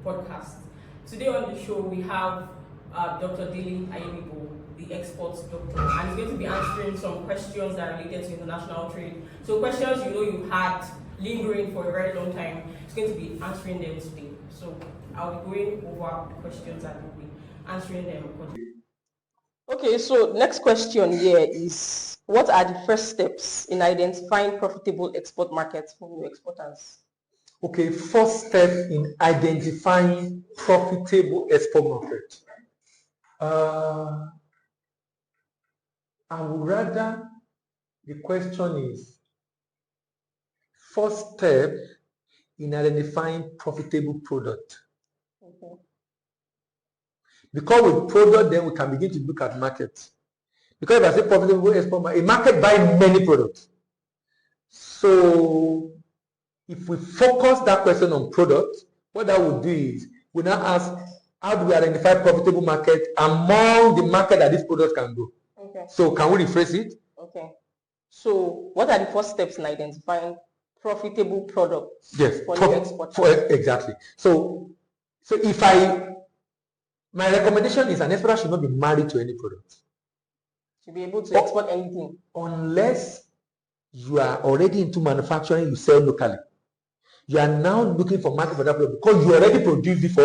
podcast. Today on the show we have Dr. Dili Ayemibo, the exports doctor, and he's going to be answering some questions that are related to international trade. So questions you had lingering for a very long time. He's going to be answering them today. So I'll be going over the questions and we'll be answering them accordingly. Okay, so next question here is, what are the first steps in identifying profitable export markets for new exporters? Okay, first step in identifying profitable export market. I would rather the question is, first step in identifying profitable product. Okay. Because with product, then we can begin to look at market. Because if I say profitable export market, a market buys many products. So if we focus that question on product, what that would do is we now ask, how do we identify profitable market among the market that these products can go? Okay. So can we rephrase it? Okay. So what are the first steps in identifying profitable products? Yes. For new exporters? Exactly. So if my recommendation is an exporter should not be married to any product. To be able to export anything. Unless you are already into manufacturing, you sell locally. You are now looking for market for that product because you already produced it for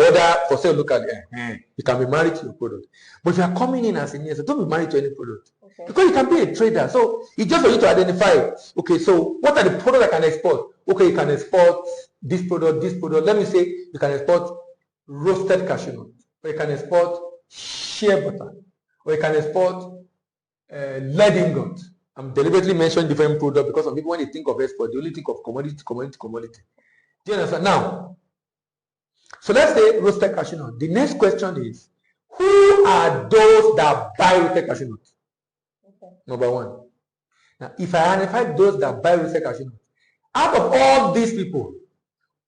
sale locally. You can be married to your product. But if you are coming in as a new, so don't be married to any product. Okay. Because you can be a trader. So it's just for you to identify, okay, so what are the products I can export? Okay, you can export this product, this product. Let me say you can export roasted cashew nut, or you can export shea butter, or you can export lead ingot. I'm deliberately mentioning different products because some people, when they think of export, they only think of commodity. Do you understand? Now, so let's say roasted cashew nut. The next question is, who are those that buy roasted cashew nut? Okay. Number one. Now, if I identify those that buy roasted cashew nut, out of all these people,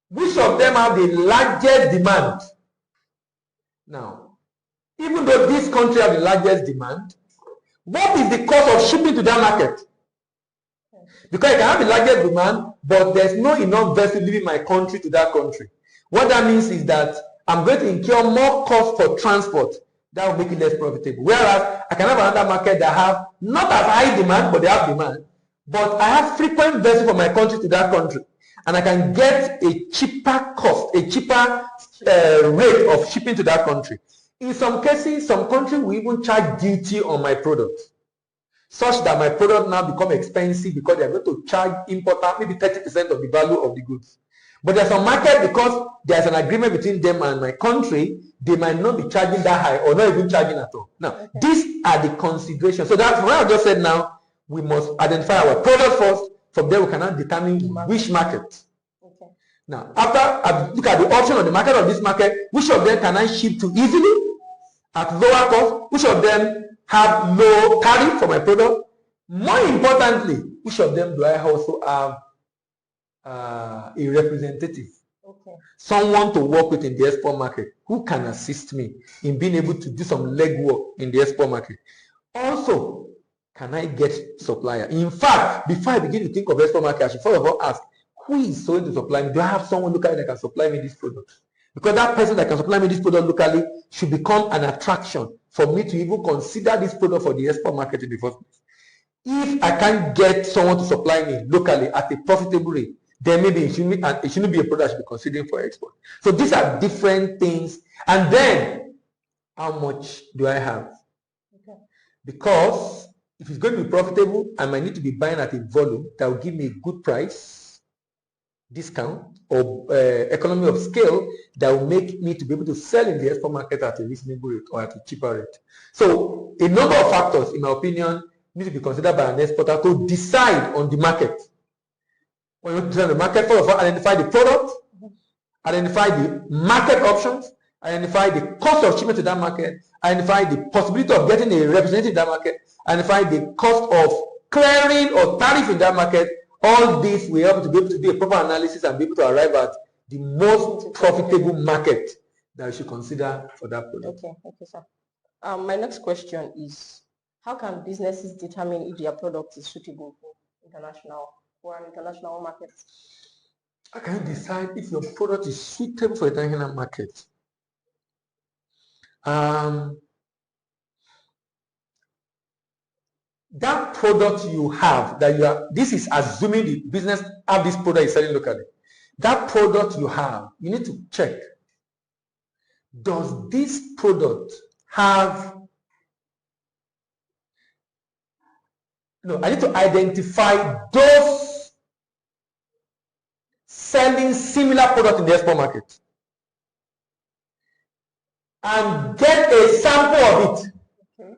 which of them have the largest demand? Now, even though this country has the largest demand, what is the cost of shipping to that market? Because I can have the largest demand, but there's no enough vessel leaving my country to that country. What that means is that I'm going to incur more cost for transport. That will make it less profitable. Whereas I can have another market that have not as high demand, but they have demand. But I have frequent vessels from my country to that country. And I can get a cheaper cost, a cheaper rate of shipping to that country. In some cases, some countries will even charge duty on my product, such that my product now become expensive because they are going to charge importer maybe 30% of the value of the goods. But there's some market, because there's an agreement between them and my country, they might not be charging that high or not even charging at all. Now, okay, these are the considerations. So that's what I just said. Now, we must identify our product first. From there, we cannot determine which market. Okay. Now, after I look at the option of the market of this market, which of them can I ship to easily at lower cost? Which of them have low tariff for my product? More importantly, which of them do I also have a representative? Okay. Someone to work with in the export market who can assist me in being able to do some legwork in the export market. Also, can I get supplier? In fact, before I begin to think of export market, I should first of all ask, who is going to supply me? Do I have someone locally that can supply me this product? Because that person that can supply me this product locally should become an attraction for me to even consider this product for the export market in the first place. If I can't get someone to supply me locally at a profitable rate, then maybe it shouldn't be a product I should be considering for export. So these are different things. And then, how much do I have? Okay. Because if it's going to be profitable, I might need to be buying at a volume that will give me a good price, discount, or economy of scale that will make me to be able to sell in the export market at a reasonable rate or at a cheaper rate. So a number of factors, in my opinion, need to be considered by an exporter to decide on the market. When you design the market, first of all, identify the product, identify the market options, identify the cost of shipment to that market, identify the possibility of getting a representative in that market, identify the cost of clearing or tariff in that market. All this we have to be able to do a proper analysis and be able to arrive at the most profitable market that we should consider for that product. Okay, sir. My next question is, how can businesses determine if their product is suitable for an international market? How can you decide if your product is suitable for the international market? That product you have, this is assuming the business have this product is selling locally. That product you have, you need to check. Does this product have, I need to identify those selling similar product in the export market and get a sample of it. Okay.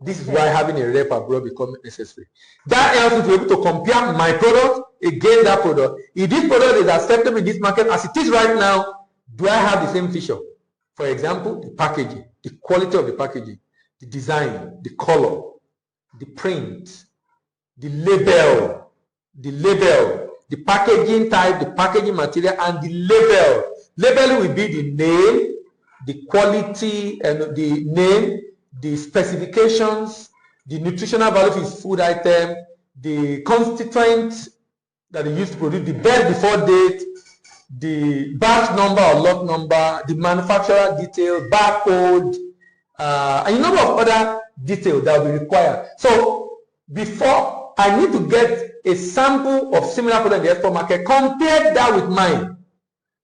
This is why having a rep abroad becomes necessary. That helps me to be able to compare my product against that product. If this product is acceptable in this market as it is right now, do I have the same feature? For example, the packaging, the quality of the packaging, the design, the color, the print, the label, the packaging type, the packaging material, and the label. Label will be the name, the quality, and the name, the specifications, the nutritional value of his food item, the constituents that he used to produce, the best before date, the batch number or lot number, the manufacturer detail, barcode, and a number of other details that will be required. So before I need to get a sample of similar product in the export market, compare that with mine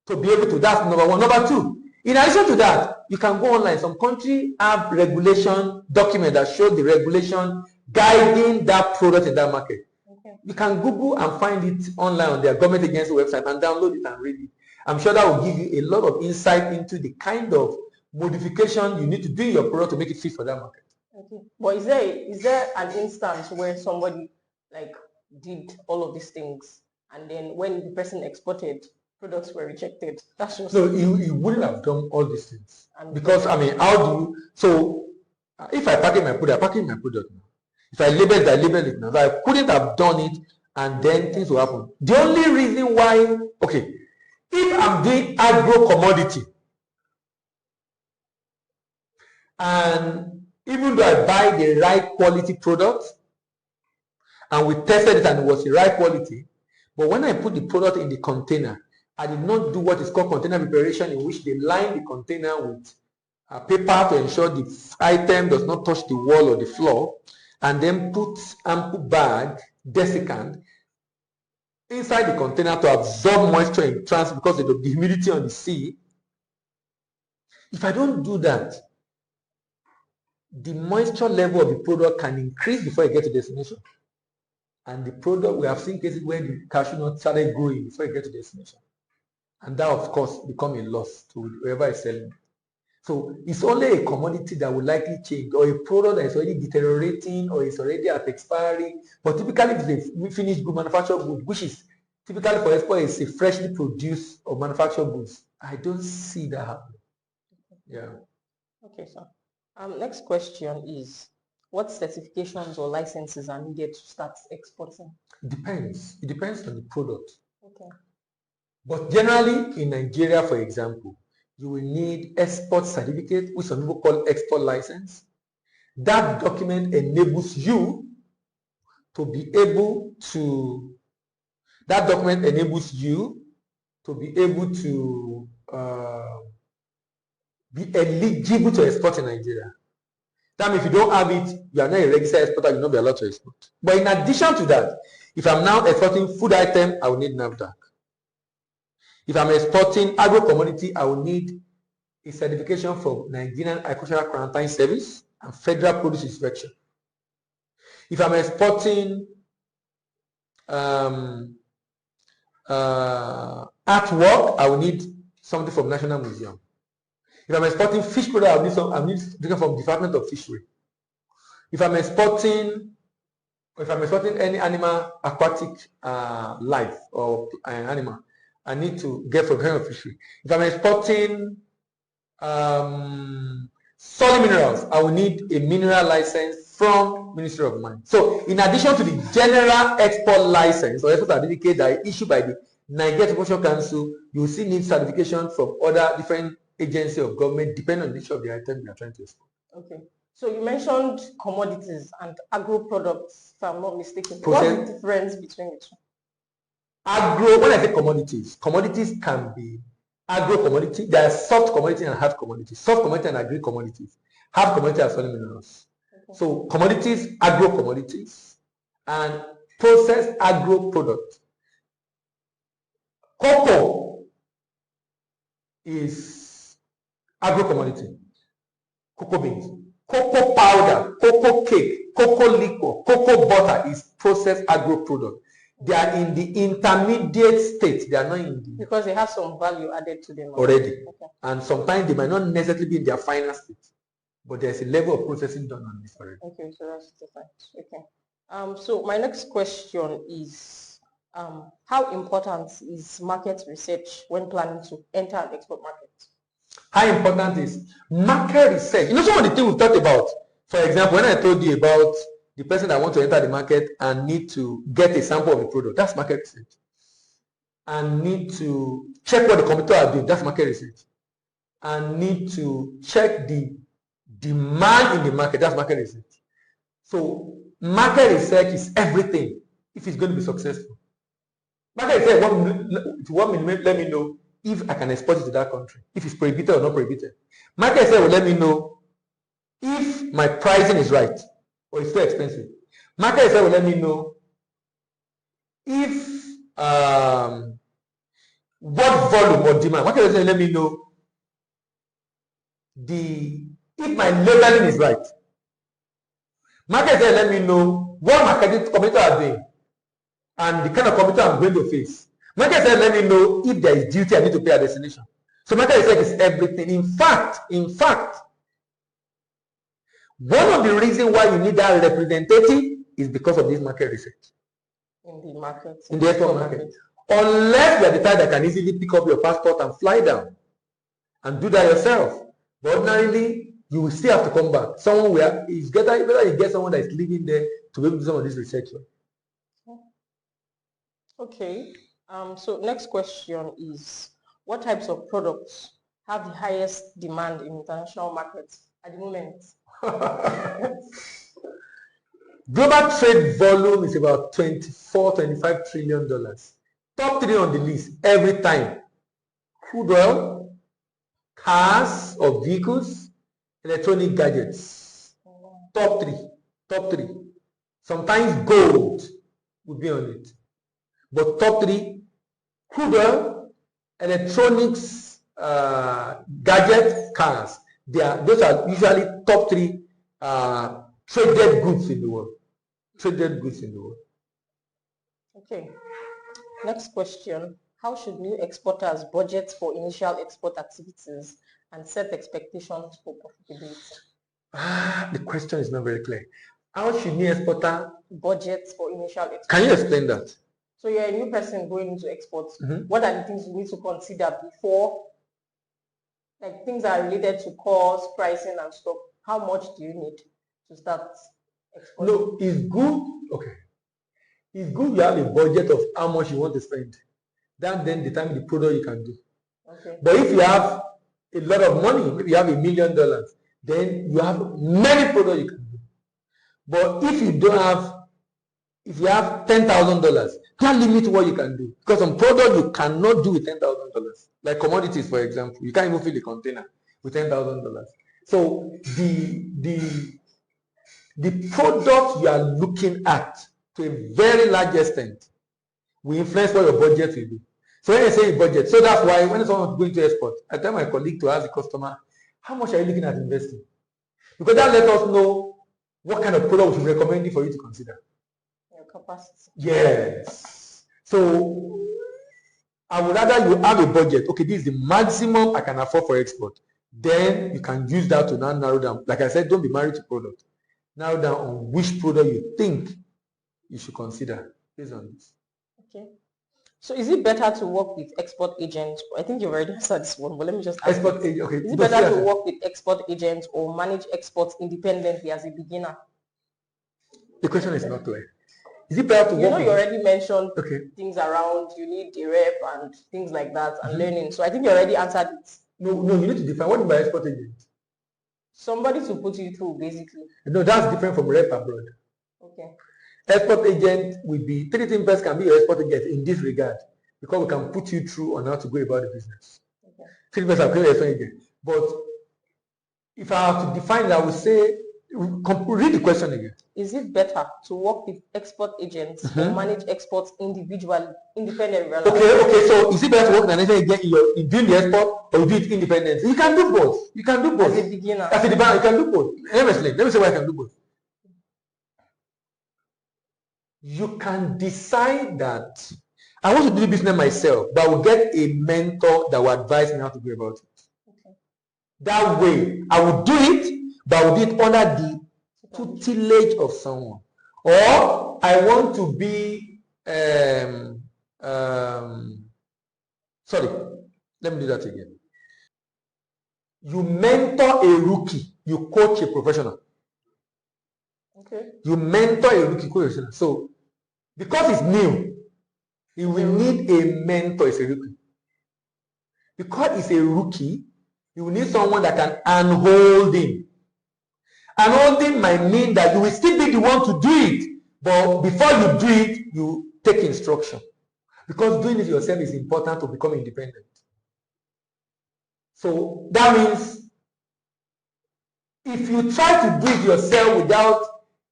to be able to, that's number one. Number two, in addition to that, you can go online. Some countries have regulation document that show the regulation guiding that product in that market. Okay. You can Google and find it online on their government agency website and download it and read it. I'm sure that will give you a lot of insight into the kind of modification you need to do in your product to make it fit for that market. Okay. But is there an instance where somebody like did all of these things and then when the person exported, products were rejected? That's just so he wouldn't have done all these things because how do you? So if I package my product, I package my product now. If I label it, I label it now. So I couldn't have done it, and then things will happen. The only reason why, okay, if I'm doing agro commodity, and even though I buy the right quality product, and we tested it and it was the right quality, but when I put the product in the container, I did not do what is called container preparation, in which they line the container with paper to ensure the item does not touch the wall or the floor, and then put ample bag, desiccant, inside the container to absorb moisture in transit because of the humidity on the sea. If I don't do that, the moisture level of the product can increase before it gets to destination. And the product, we have seen cases where the cashew nut started growing before it gets to destination. And that, of course, becomes a loss to whoever is selling. So it's only a commodity that will likely change, or a product that is already deteriorating or is already at expiry. But typically, it's a finished good manufactured good, which is typically for export is a freshly produced or manufactured goods. I don't see that happening. Yeah. Okay, sir. Next question is, what certifications or licenses are needed to start exporting? Depends. It depends on the product. Okay. But generally, in Nigeria, for example, you will need export certificate, which some people call export license. That document enables you to be able to, be eligible to export in Nigeria. That means if you don't have it, you are not a registered exporter, you will not be allowed to export. But in addition to that, if I'm now exporting food item, I will need NAFDAC. If I'm exporting agro commodity, I will need a certification from Nigerian Agricultural Quarantine Service and Federal Produce Inspection. If I'm exporting artwork, I will need something from National Museum. If I'm exporting fish product, I will need something from Department of Fishery. If I'm exporting any animal, aquatic life or animal, I need to get from Department of Fishery. If I'm exporting solid minerals, I will need a mineral license from Ministry of Mines. So in addition to the general export license or export certificate that is issued by the Nigeria Promotion Council, you will still need certification from other different agencies of government depending on the nature of the item you are trying to export. Okay. So you mentioned commodities and agro products, if I'm not mistaken. What's the difference between the two? Agro, when I say commodities can be agro commodity. There are soft commodity and hard commodities. Soft commodity and agri commodities. Hard commodity are solid minerals. Okay. So commodities, agro commodities, and processed agro products. Cocoa is agro commodity. Cocoa beans. Cocoa powder, cocoa cake, cocoa liquor, cocoa butter is processed agro product. They are in the intermediate state. They are not in the... Because they have some value added to them already. Okay. And sometimes they might not necessarily be in their final state. But there's a level of processing done on this already. Okay, so that's different. Okay. So my next question is, how important is market research when planning to enter an export market? How important is market research? You know, some of the things we talked about. For example, when I told you about the person that wants to enter the market and need to get a sample of the product, that's market research. And need to check what the competitors are doing, that's market research. And need to check the demand in the market, that's market research. So market research is everything if it's going to be successful. Market research, let me know if I can export it to that country, if it's prohibited or not prohibited. Market research will let me know if my pricing is right or it's too expensive. Market research will let me know if what volume or demand. Market research will let me know if my labeling is right. Market research let me know what market competitors are doing and the kind of competitor I'm going to face. Market research let me know if there is duty I need to pay at destination. So market research is everything. In fact, one of the reasons why you need that representative is because of this market research. In the market. In the export market. Unless you are the type that can easily pick up your passport and fly down and do that yourself. But ordinarily, you will still have to come back. Someone where it's better you get someone that is living there to be able to do some of this research. Okay. So next question is, what types of products have the highest demand in international markets at the moment? Global trade volume is about $24-25 trillion. Top 3 on the list every time: crude oil, cars or vehicles, electronic gadgets. Top 3. Sometimes gold would be on it. But top 3, crude oil, electronics, gadgets, cars. Those are usually top 3 traded goods in the world. Okay. Next question. How should new exporters budget for initial export activities and set expectations for profitability? The question is not very clear. How should new exporter budget for initial export? Can you explain that? So you're a new person going into exports. What are the things you need to consider before? Like things that are related to cost, pricing and stuff. How much do you need to start exporting? No, it's good. Okay. It's good you have a budget of how much you want to spend. That then determine the product you can do. Okay. But if you have a lot of money, maybe you have $1 million, then you have many products you can do. But if you don't have, if you have $10,000, can't limit what you can do. Because some product you cannot do with $10,000. Like commodities, for example, you can't even fill a container with $10,000. So the product you are looking at to a very large extent will influence what your budget will be. So when I say budget, so that's why when someone is going to export, I tell my colleague to ask the customer, how much are you looking at investing? Because that lets us know what kind of product we should recommend for you to consider. Your capacity. Yes. So I would rather you have a budget. Okay, this is the maximum I can afford for export. Then you can use that to now narrow down. Like I said, don't be married to product. Narrow down on which product you think you should consider based on this. Okay. So is it better to work with export agents? I think you've already answered this one, but let me just ask. Export agent, okay. Is it better to work with export agents or manage exports independently as a beginner? The question is not clear. Is it better to work? You know, you already mentioned things around, you need a rep and things like that and learning. So I think you already answered it. No, you need to define what do you mean by export agent? Somebody to put you through, basically. No, that's different from rep abroad. Okay. Export agent will be 3 things can be your export agent in this regard, because we can put you through on how to go about the business. Okay. 3 things can be your export agent. But if I have to define it, I would say, read the question again. Is it better to work with export agents or manage exports individually, independently? Okay. So is it better to work with an agent in doing the export, or you do it independently? You can do both. You can do both. As a beginner. You can do both. Let me say why I can do both. You can decide that I want to do the business myself, but I will get a mentor that will advise me how to go about it. Okay. That way, I will do it, but I will do it under the tutelage of someone. Or I want to be, sorry, let me do that again. You mentor a rookie, you coach a professional. Okay. You mentor a rookie, coach a professional. So, because it's new, you will need a mentor as a rookie. Because it's a rookie, you will need someone that can unhold him. Unholding might mean that you will still be the one to do it, but before you do it, you take instruction. Because doing it yourself is important to become independent. So that means if you try to do it yourself without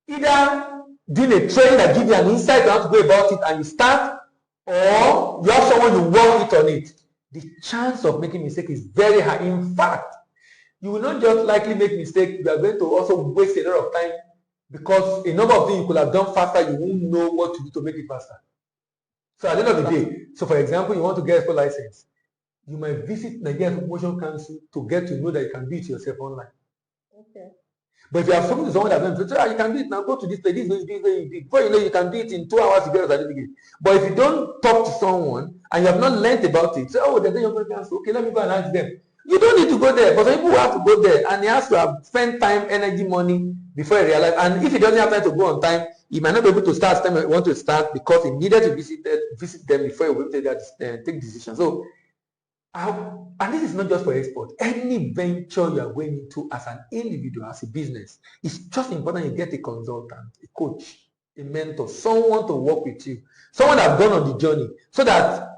either doing a training that gives you an insight on how to go about it and you start, or you have someone you work with on it, the chance of making mistake is very high. In fact, you will not just likely make mistake, you are going to also waste a lot of time, because a number of things you could have done faster, you won't know what to do to make it faster. So at the end of the day, so for example, you want to get a export license, you might visit Nigerian Promotion Council to get to know that you can do it yourself online. Okay. But if you have spoken to someone that's going to you can do it now, go to this place, this way, before you know, you can do it in 2 hours to get a certificate. But if you don't talk to someone and you have not learned about it, say, oh, then you're going to ask, okay, let me go and ask them. You don't need to go there, but some people have to go there, and he has to have spent time, energy, money before he realizes. And if he doesn't have time to go on time, he might not be able to start time he wants to start, because he needed to visit them before he will take decisions. So, and this is not just for export. Any venture you are going into as an individual, as a business, it's just important you get a consultant, a coach, a mentor, someone to work with you, someone that has gone on the journey, so that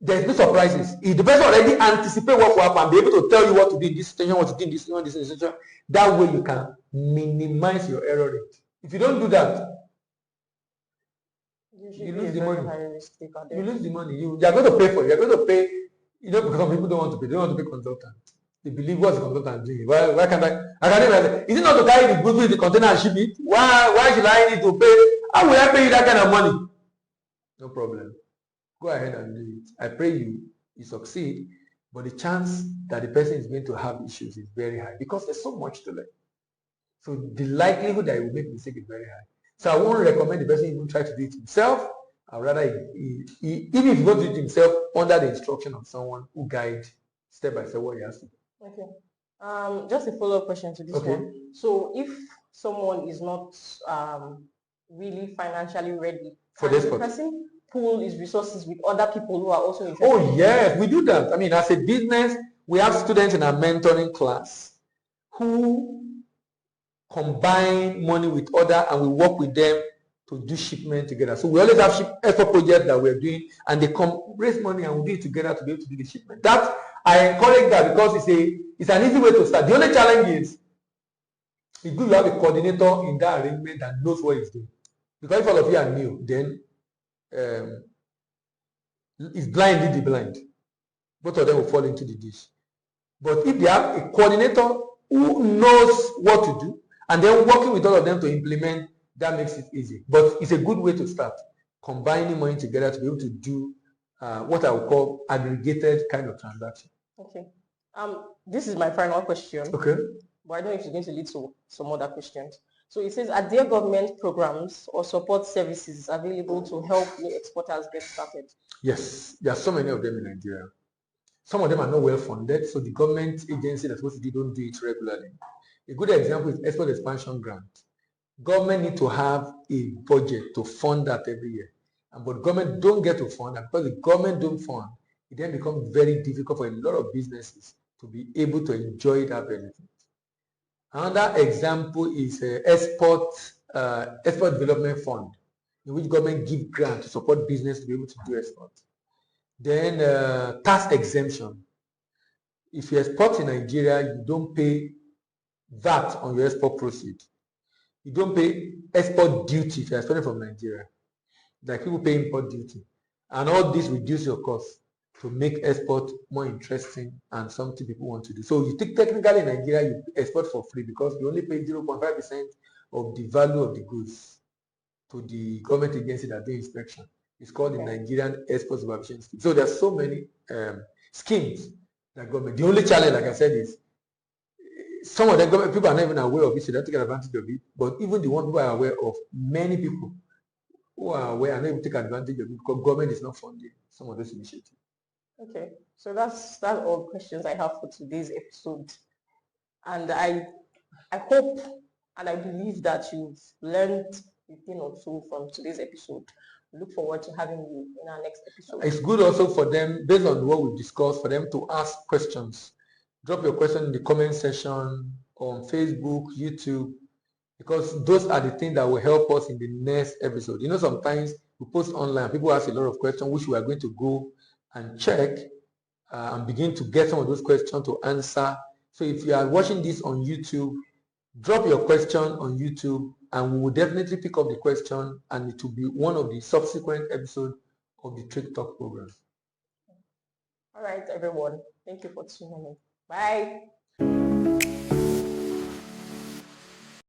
there's no surprises. If the person already anticipate what will happen and be able to tell you what to do in this situation, what to do in this situation, that way you can minimize your error rate. If you don't do that, you lose the money. You lose the money. You are going to pay for it. You are going to pay. Because some people don't want to pay. They don't want to pay consultant. They believe what's the consultant doing. Why can't I can't even, is it not to carry the goods with the container and ship it? Why should I need to pay? How will I pay you that kind of money? No problem. Go ahead and do it. I pray you succeed, but the chance that the person is going to have issues is very high, because there's so much to learn. So the likelihood that he will make mistake is very high. So I won't recommend the person even try to do it himself. I'd rather, even if he wants to do it himself, under the instruction of someone who guides step by step what he has to do. Okay. Just a follow-up question to this one. So if someone is not really financially ready, for this person pool his resources with other people who are also interested? Oh yes, we do that. I mean, as a business, we have students in our mentoring class who combine money with other, and we work with them to do shipment together. So we always have export projects that we're doing, and they come raise money and we do it together to be able to do the shipment. That I encourage that, because it's an easy way to start. The only challenge is it's good to have a coordinator in that arrangement that knows what he's doing. Because if all of you are new, then it's blind lead the blind. Both of them will fall into the dish. But if they have a coordinator who knows what to do, and then working with all of them to implement, that makes it easy. But it's a good way to start, combining money together to be able to do what I would call aggregated kind of transaction. Okay. This is my final question. Okay. But I don't know if it's going to lead to some other questions. So it says, are there government programs or support services available to help new exporters get started? Yes, there are so many of them in Nigeria. Some of them are not well funded, so the government agency that's supposed to do don't do it regularly. A good example is Export Expansion Grant. Government need to have a budget to fund that every year. But government don't get to fund, and because the government don't fund, it then becomes very difficult for a lot of businesses to be able to enjoy that benefit. Another example is Export Development Fund. in which government give grant to support business to be able to do export. Then tax exemption. If you export in Nigeria, you don't pay VAT on your export proceed. You don't pay export duty if you're exporting from Nigeria. Like people pay import duty. And all this reduce your cost to make export more interesting and something people want to do. So you think technically in Nigeria, you export for free because you only pay 0.5% of the value of the goods to the government agency that do inspection. It's called the Nigerian Export Supervision Scheme. So there's so many schemes that government. The only challenge, like I said, is some of the government people are not even aware of it, so they don't take advantage of it. But even the ones who are aware of, many people who are aware and not even take advantage of it because government is not funding some of those initiatives. Okay, so that's all the questions I have for today's episode, and I hope and I believe that you've learned a thing or two from today's episode. We look forward to having you in our next episode. It's good also for them, based on what we discussed, for them to ask questions. Drop your question in the comment section on Facebook, YouTube, because those are the things that will help us in the next episode. You know, sometimes we post online, people ask a lot of questions, which we are going to go and check and begin to get some of those questions to answer. So if you are watching this on YouTube, drop your question on YouTube and we will definitely pick up the question and it will be one of the subsequent episodes of the Trade Talk program. All right, everyone. Thank you for tuning in. Bye.